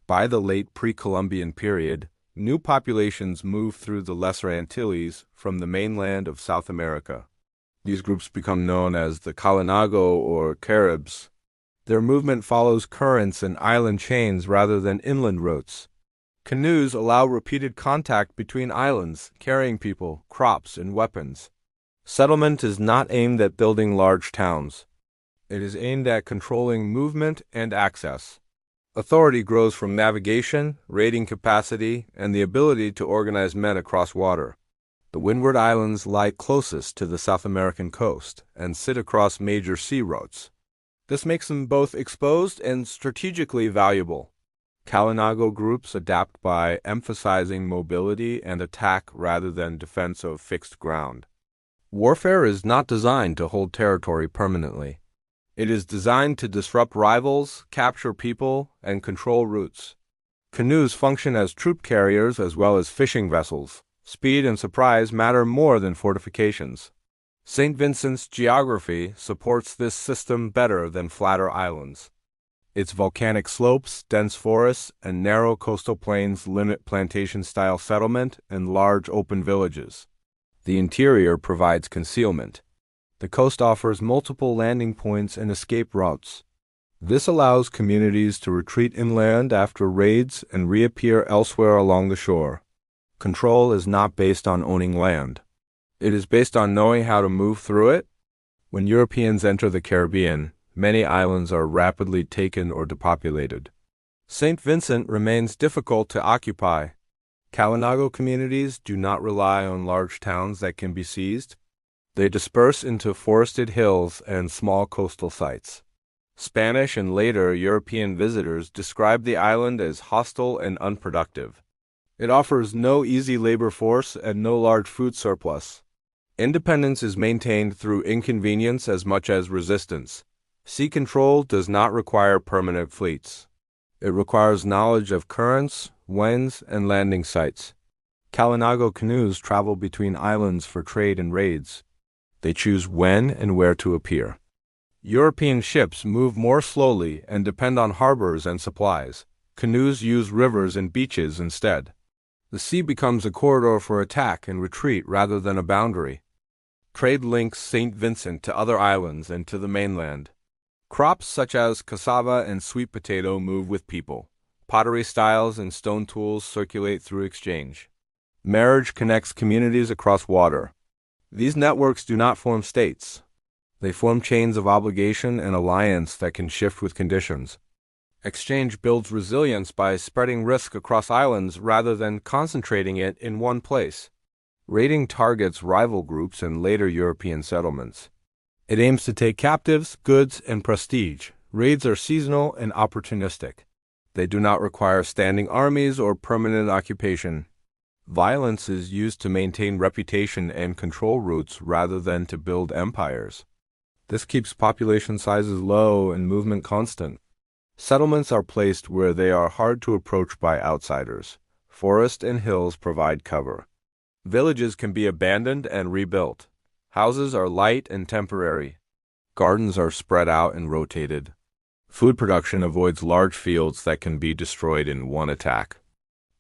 By the late pre-Columbian period, new populations moved through the Lesser Antilles from the mainland of South America. These groups become known as the Kalinago or Caribs. Their movement follows currents and island chains rather than inland routes. Canoes allow repeated contact between islands, carrying people, crops, and weapons. Settlement is not aimed at building large towns. It is aimed at controlling movement and access. Authority grows from navigation, raiding capacity, and the ability to organize men across water. The Windward Islands lie closest to the South American coast and sit across major sea routes. This makes them both exposed and strategically valuable. Kalinago groups adapt by emphasizing mobility and attack rather than defense of fixed ground. Warfare is not designed to hold territory permanently. It is designed to disrupt rivals, capture people, and control routes. Canoes function as troop carriers as well as fishing vessels. Speed and surprise matter more than fortifications. Saint Vincent's geography supports this system better than flatter islands. Its volcanic slopes, dense forests, and narrow coastal plains limit plantation-style settlement and large open villages. The interior provides concealment. The coast offers multiple landing points and escape routes. This allows communities to retreat inland after raids and reappear elsewhere along the shore. Control is not based on owning land. It is based on knowing how to move through it. When Europeans enter the Caribbean, many islands are rapidly taken or depopulated. Saint Vincent remains difficult to occupy. Kalinago communities do not rely on large towns that can be seized. They disperse into forested hills and small coastal sites. Spanish and later European visitors describe the island as hostile and unproductive. It offers no easy labor force and no large food surplus. Independence is maintained through inconvenience as much as resistance. Sea control does not require permanent fleets. It requires knowledge of currents, winds, and landing sites. Kalinago canoes travel between islands for trade and raids. They choose when and where to appear. European ships move more slowly and depend on harbors and supplies. Canoes use rivers and beaches instead. The sea becomes a corridor for attack and retreat rather than a boundary. Trade links Saint Vincent to other islands and to the mainland. Crops such as cassava and sweet potato move with people. Pottery styles and stone tools circulate through exchange. Marriage connects communities across water. These networks do not form states. They form chains of obligation and alliance that can shift with conditions. Exchange builds resilience by spreading risk across islands rather than concentrating it in one place. Raiding targets rival groups and later European settlements. It aims to take captives, goods, and prestige. Raids are seasonal and opportunistic. They do not require standing armies or permanent occupation. Violence is used to maintain reputation and control routes rather than to build empires. This keeps population sizes low and movement constant. Settlements are placed where they are hard to approach by outsiders. Forest and hills provide cover. Villages can be abandoned and rebuilt. Houses are light and temporary. Gardens are spread out and rotated. Food production avoids large fields that can be destroyed in one attack.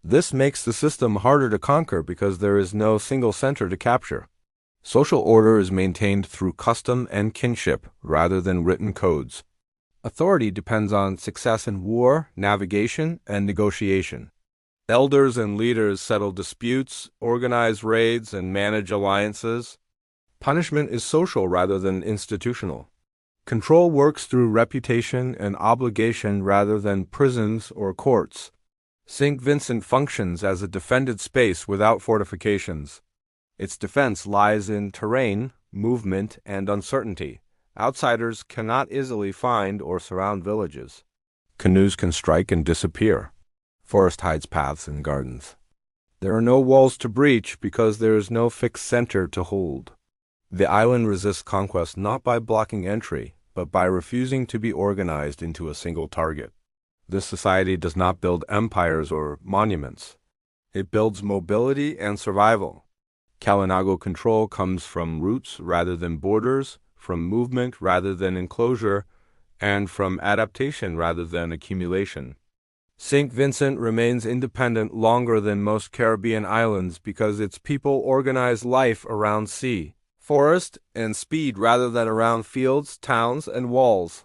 This makes the system harder to conquer because there is no single center to capture. Social order is maintained through custom and kinship rather than written codes. Authority depends on success in war, navigation, and negotiation. Elders and leaders settle disputes, organize raids, and manage alliances. Punishment is social rather than institutional. Control works through reputation and obligation rather than prisons or courts. Saint Vincent functions as a defended space without fortifications. Its defense lies in terrain, movement, and uncertainty. Outsiders cannot easily find or surround villages. Canoes can strike and disappear. Forest hides paths and gardens. There are no walls to breach because there is no fixed center to hold. The island resists conquest not by blocking entry, but by refusing to be organized into a single target. This society does not build empires or monuments. It builds mobility and survival. Kalinago control comes from roots rather than borders, from movement rather than enclosure, and from adaptation rather than accumulation. Saint Vincent remains independent longer than most Caribbean islands because its people organize life around sea, forest, and speed rather than around fields, towns, and walls.